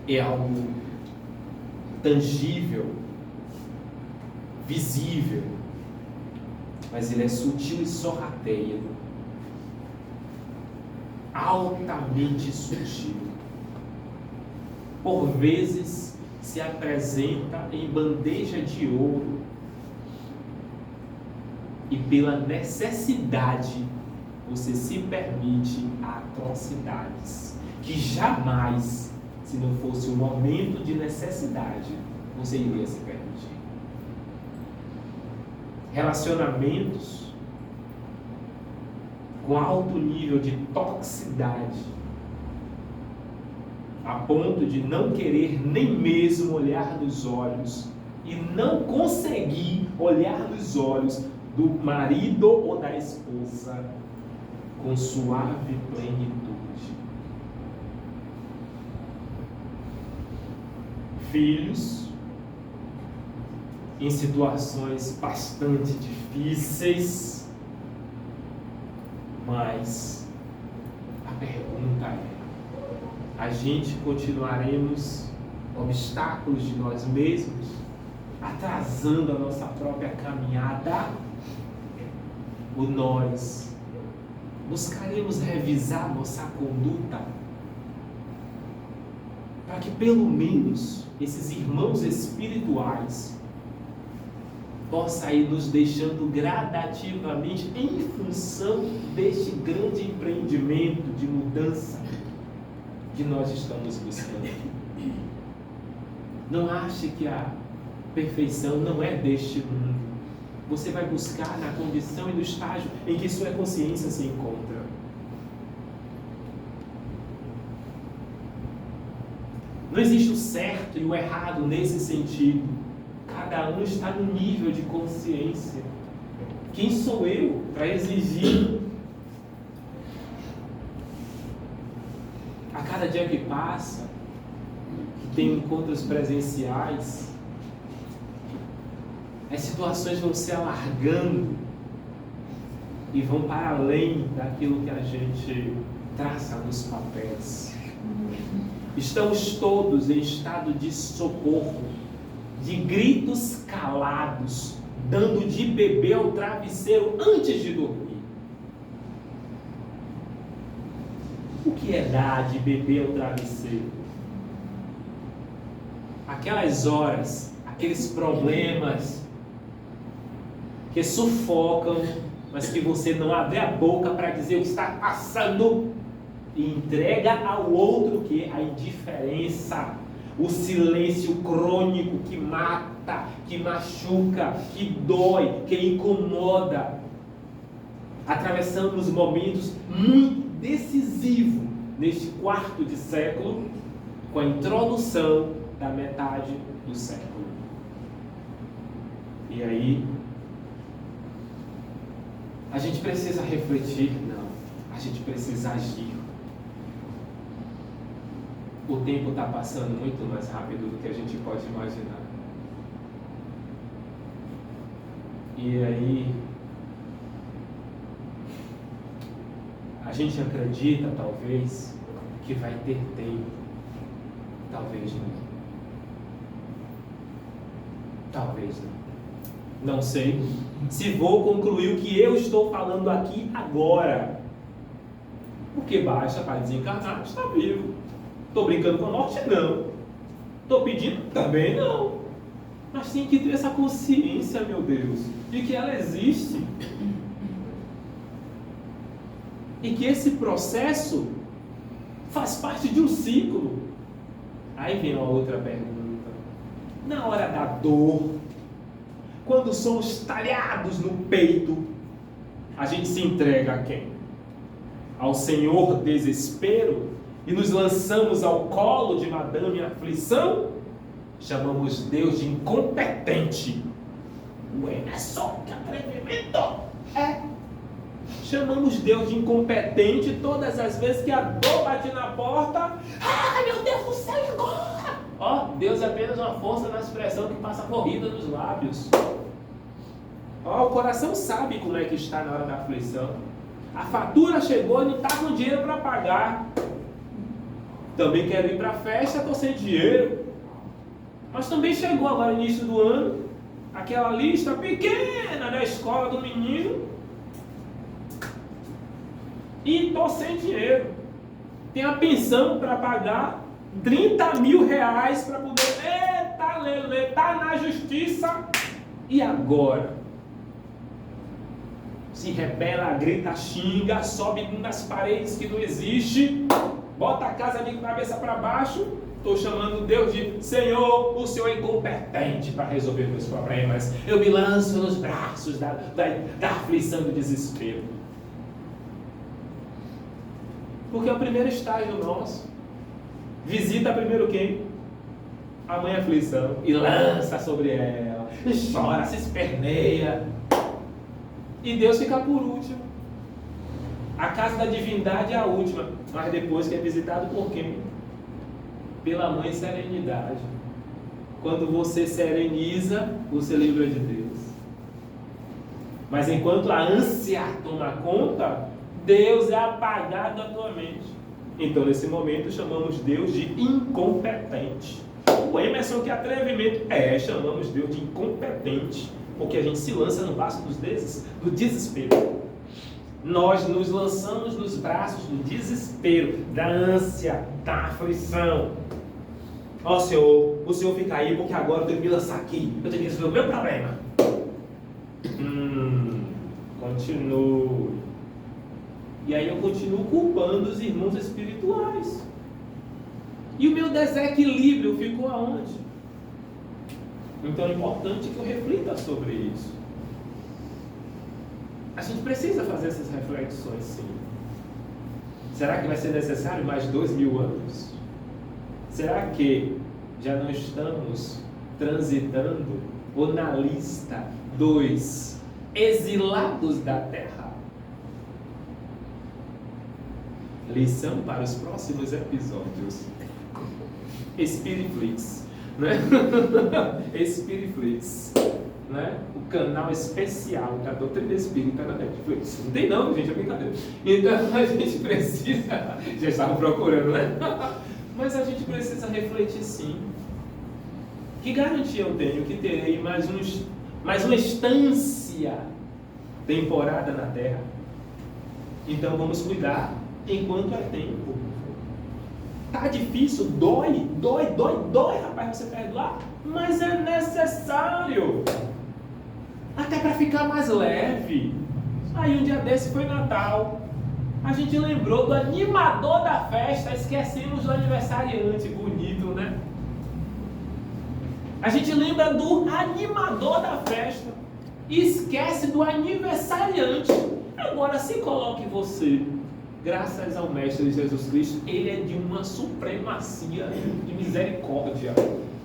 é algo tangível, visível, mas ele é sutil e sorrateiro, altamente sutil. Por vezes se apresenta em bandeja de ouro e pela necessidade você se permite atrocidades que jamais, se não fosse um momento de necessidade, você iria se permitir. Relacionamentos com alto nível de toxicidade, a ponto de não querer nem mesmo olhar nos olhos e não conseguir olhar nos olhos do marido ou da esposa com suave plenitude. Filhos em situações bastante difíceis, mas a pergunta é: a gente continuaremos obstáculos de nós mesmos, atrasando a nossa própria caminhada? Ou nós buscaremos revisar nossa conduta para que pelo menos esses irmãos espirituais possa ir nos deixando gradativamente em função deste grande empreendimento de mudança que nós estamos buscando? Não ache que a perfeição não é deste mundo. Você vai buscar na condição e no estágio em que sua consciência se encontra. Não existe o certo e o errado nesse sentido. Cada um está no nível de consciência. Quem sou eu para exigir? A cada dia que passa, que tem encontros presenciais, as situações vão se alargando e vão para além daquilo que a gente traça nos papéis. Estamos todos em estado de socorro, de gritos calados, dando de beber ao travesseiro antes de dormir. O que é dar de beber ao travesseiro? Aquelas horas, aqueles problemas que sufocam, mas que você não abre a boca para dizer o que está passando e entrega ao outro que é a indiferença, o silêncio crônico que mata, que machuca, que dói, que incomoda. Atravessamos momentos muito decisivos neste quarto de século, com a introdução da metade do século. E aí, a gente precisa refletir? Não, a gente precisa agir. O tempo está passando muito mais rápido do que a gente pode imaginar. E aí, a gente acredita, talvez, que vai ter tempo. Talvez não. Talvez não. Não sei se vou concluir o que eu estou falando aqui agora. Porque basta para desencarnar, está vivo. Estou brincando com a morte? Não. Estou pedindo? Também não. Mas tem que ter essa consciência, meu Deus, de que ela existe. E que esse processo faz parte de um ciclo. Aí vem uma outra pergunta. Na hora da dor, quando somos talhados no peito, a gente se entrega a quem? Ao Senhor desespero e nos lançamos ao colo de Madame Aflição? Chamamos Deus de incompetente. Ué, é só que atrevimento. É. Chamamos Deus de incompetente todas as vezes que a dor bate na porta. Ah, meu Deus do céu, e agora? Ó, Deus é apenas uma força na expressão que passa corrida nos lábios. Ó, o coração sabe como é que está na hora da aflição. A fatura chegou e não está com dinheiro para pagar. Também quero ir para a festa, estou sem dinheiro. Mas também chegou agora início do ano, aquela lista pequena da escola do menino. E estou sem dinheiro. Tem a pensão para pagar 30 mil reais para poder. Eita, lelê, tá na justiça. E agora? Se rebela, grita, xinga, sobe nas paredes que não existe, bota a casa de cabeça para baixo. Estou chamando Deus de Senhor, o Senhor é incompetente para resolver meus problemas. Eu me lanço nos braços da aflição e do desespero. Porque é o primeiro estágio nosso. Visita primeiro quem? A mãe aflição. E lança sobre ela. E chora, se esperneia. E Deus fica por último. A casa da divindade é a última. Mas depois que é visitado por quem? Pela mãe serenidade. Quando você sereniza, você lembra de Deus. Mas enquanto a ânsia toma conta, Deus é apagado da tua mente. Então, nesse momento, chamamos Deus de incompetente. O Emerson, que atrevimento. Chamamos Deus de incompetente. Porque a gente se lança no braço do desespero. Nós nos lançamos nos braços do desespero, da ânsia, da aflição. Ó Senhor, o Senhor fica aí porque agora eu tenho que me lançar aqui. Eu tenho que resolver o meu problema. Continue. E aí eu continuo culpando os irmãos espirituais. E o meu desequilíbrio ficou aonde? Então é importante que eu reflita sobre isso. A gente precisa fazer essas reflexões, sim. Será que vai ser necessário mais 2000 anos? Será que já não estamos transitando ou na lista dos exilados da terra? Lição para os próximos episódios. Spiritflix, né? Spiritflix, né? O canal especial da doutrina espírita na Netflix. Não tem não, gente, é brincadeira. Então a gente precisa, já estavam procurando, né? Mas a gente precisa refletir sim. Que garantia eu tenho que terei mais uma instância temporada na Terra? Então vamos cuidar enquanto é tempo. Tá difícil, dói, rapaz, você perdoar, mas é necessário. Até para ficar mais leve. Aí um dia desse foi Natal. A gente lembrou do animador da festa, esquecemos do aniversariante, bonito, né? A gente lembra do animador da festa e esquece do aniversariante. Agora se coloque você, graças ao Mestre Jesus Cristo, ele é de uma supremacia de misericórdia.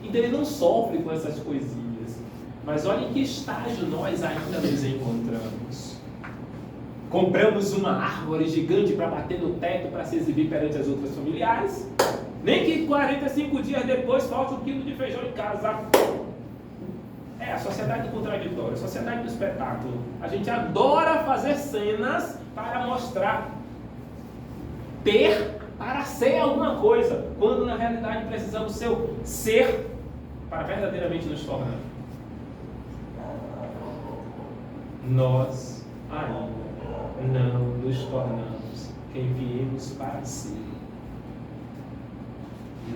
Então ele não sofre com essas coisinhas. Mas olha em que estágio nós ainda nos encontramos. Compramos uma árvore gigante para bater no teto, para se exibir perante as outras familiares. Nem que 45 dias depois falte 1 quilo de feijão em casa. É a sociedade do contraditório, a sociedade do espetáculo. A gente adora fazer cenas para mostrar, ter para ser alguma coisa, quando na realidade precisamos ser para verdadeiramente nos tornar. Nós ainda não nos tornamos quem viemos para ser.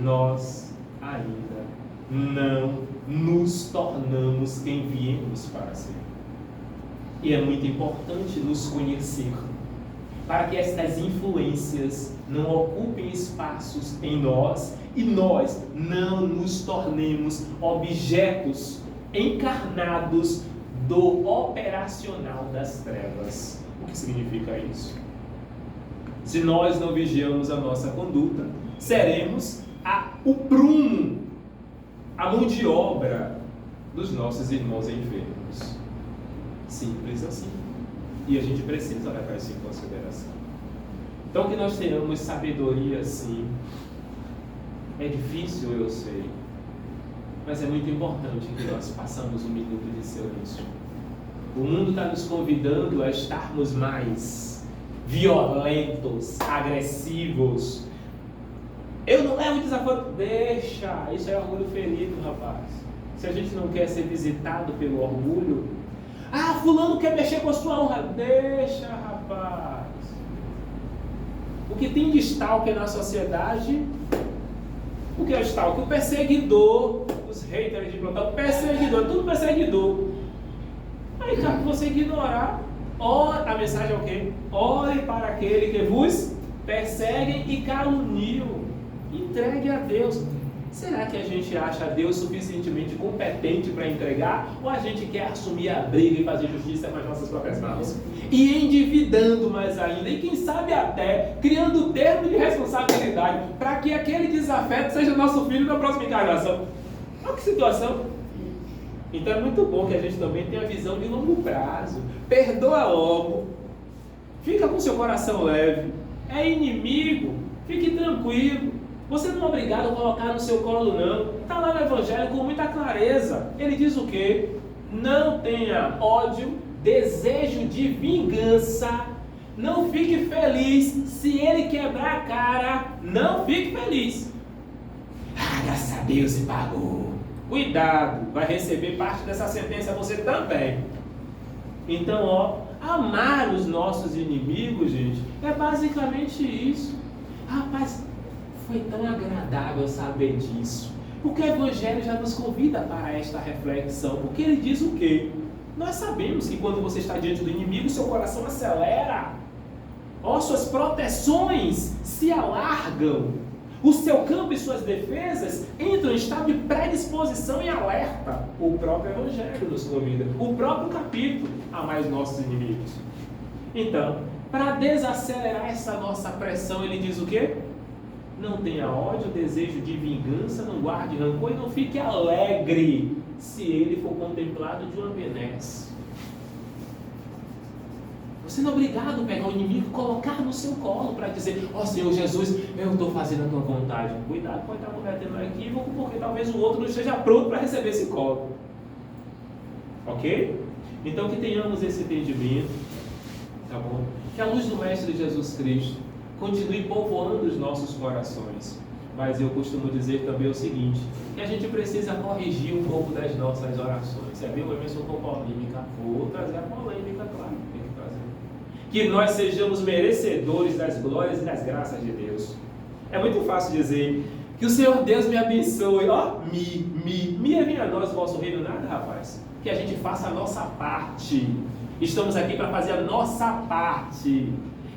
Nós ainda não nos tornamos quem viemos para ser. E é muito importante nos conhecer, para que estas influências não ocupem espaços em nós e nós não nos tornemos objetos encarnados do operacional das trevas. O que significa isso? Se nós não vigiamos a nossa conduta, seremos o prumo, a mão de obra dos nossos irmãos enfermos. Simples assim. E a gente precisa levar isso em consideração. Então que nós tenhamos sabedoria sim. É difícil, eu sei. Mas é muito importante que nós façamos um minuto de silêncio. O mundo está nos convidando a estarmos mais violentos, agressivos. Eu não levo desaforo. Deixa, isso é orgulho ferido, rapaz. Se a gente não quer ser visitado pelo orgulho, fulano quer mexer com a sua honra. Deixa, rapaz. O que tem de stalker na sociedade? O que é o stalker? O perseguidor. Os haters de plantão, perseguidor, tudo perseguidor. Aí cabe você ignorar. A mensagem é o quê? Ore para aquele que vos perseguem e caluniam. Entregue a Deus. Será que a gente acha Deus suficientemente competente para entregar? Ou a gente quer assumir a briga e fazer justiça com as nossas próprias mãos? E endividando mais ainda, e quem sabe até criando termo de responsabilidade para que aquele desafeto seja nosso filho na próxima encarnação. Olha que situação. Então é muito bom que a gente também tenha a visão de longo prazo. Perdoa logo. Fica com seu coração leve. É inimigo. Fique tranquilo. Você não é obrigado a colocar no seu colo, não. Está lá no Evangelho com muita clareza. Ele diz o quê? Não tenha ódio, desejo de vingança. Não fique feliz se ele quebrar a cara. Não fique feliz. Graças a Deus se pagou. Cuidado, vai receber parte dessa sentença você também. Então, amar os nossos inimigos, gente, é basicamente isso. Rapaz, foi tão agradável saber disso. Porque o Evangelho já nos convida para esta reflexão. Porque ele diz o quê? Nós sabemos que quando você está diante do inimigo, seu coração acelera. Suas proteções se alargam. O seu campo e suas defesas entram em estado de predisposição e alerta. O próprio Evangelho nos convida. O próprio capítulo. Amar os nossos inimigos. Então, para desacelerar essa nossa pressão, ele diz o quê? Não tenha ódio, desejo de vingança, não guarde rancor e não fique alegre se ele for contemplado de uma benesse. Você não é obrigado a pegar o inimigo e colocar no seu colo para dizer: ó Senhor Jesus, eu estou fazendo a tua vontade. Cuidado, pode estar cometendo um equívoco, porque talvez o outro não esteja pronto para receber esse colo. Ok? Então que tenhamos esse entendimento, tá bom? Que a luz do Mestre Jesus Cristo continue povoando os nossos corações. Mas eu costumo dizer também o seguinte, que a gente precisa corrigir um pouco das nossas orações. Você viu? O Emerson com polêmica. Vou trazer a polêmica, claro. Tem que trazer. Que nós sejamos merecedores das glórias e das graças de Deus. É muito fácil dizer que o Senhor Deus me abençoe. Ó, venha a nós o vosso reino, nada, rapaz. Que a gente faça a nossa parte. Estamos aqui para fazer a nossa parte.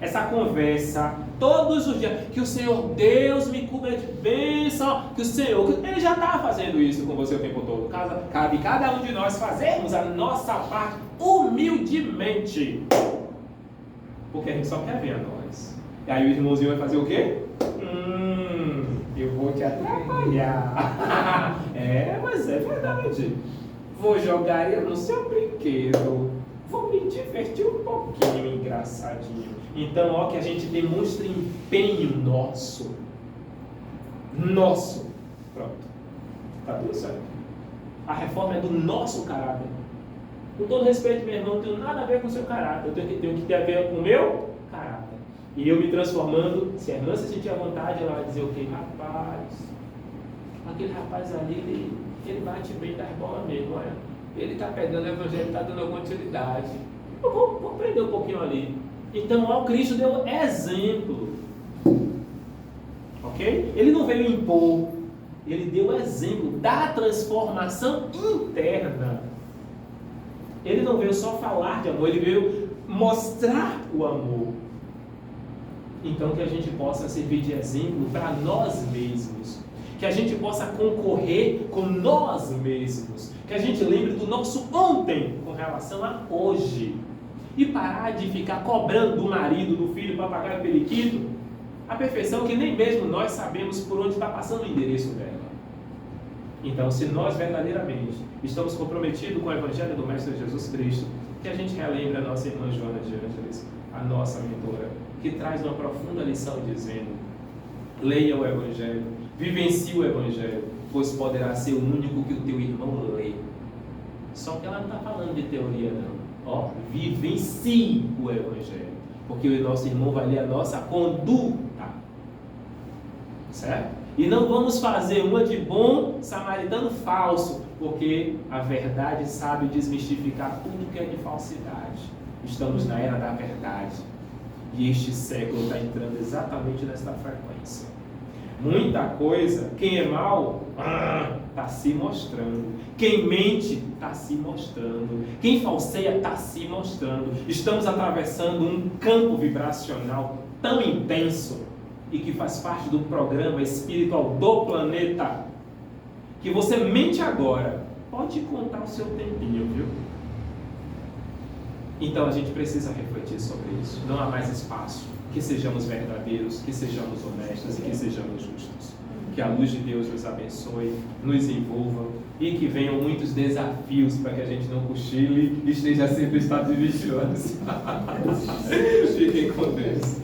Essa conversa, todos os dias, que o Senhor Deus me cubra de bênção, que o Senhor, Ele já está fazendo isso com você o tempo todo. Cabe cada um de nós fazermos a nossa parte humildemente, porque a gente só quer ver a nós. E aí o irmãozinho vai fazer o quê? Eu vou te atrapalhar. Mas é verdade. Vou jogar ele no seu brinquedo. Vou me divertir um pouquinho, engraçadinho. Então, ó, que a gente demonstre empenho nosso. Pronto. Tá tudo certo. A reforma é do nosso caráter. Com todo respeito, meu irmão, não tem nada a ver com o seu caráter. Eu tenho que ter a ver com o meu caráter. E eu me transformando, se a irmã se sentir à vontade, ela vai dizer o quê? Rapaz, aquele rapaz ali, ele bate bem das bolas mesmo, olha. Ele está pegando o evangelho, está dando alguma utilidade. Eu vou aprender um pouquinho ali. Então, o Cristo deu exemplo. Ok? Ele não veio impor. Ele deu exemplo da transformação interna. Ele não veio só falar de amor, ele veio mostrar o amor. Então, que a gente possa servir de exemplo para nós mesmos. Que a gente possa concorrer com nós mesmos. Que a gente lembre do nosso ontem com relação a hoje. E parar de ficar cobrando do marido, do filho, papagaio, periquito, a perfeição que nem mesmo nós sabemos por onde está passando o endereço dela. Então, se nós verdadeiramente estamos comprometidos com o Evangelho do Mestre Jesus Cristo, que a gente relembre a nossa irmã Joana de Ângeles, a nossa mentora, que traz uma profunda lição dizendo: leia o Evangelho, vivencie o Evangelho, pois poderá ser o único que o teu irmão lê. Só que ela não está falando de teoria, não. Ó, vivencie o Evangelho, porque o nosso irmão vai ler a nossa conduta, certo? E não vamos fazer uma de bom samaritano falso, porque a verdade sabe desmistificar tudo que é de falsidade. Estamos na era da verdade, e este século está entrando exatamente nesta frequência. Muita coisa, quem é mau, está se mostrando. Quem mente, está se mostrando. Quem falseia, está se mostrando. Estamos atravessando um campo vibracional tão intenso e que faz parte do programa espiritual do planeta, que você mente agora, pode contar o seu tempinho, viu? Então a gente precisa refletir sobre isso. Não há mais espaço. Que sejamos verdadeiros, que sejamos honestos e que sejamos justos. Que a luz de Deus nos abençoe, nos envolva e que venham muitos desafios para que a gente não cochile e esteja sempre em estado de vigilância. Fiquem com Deus.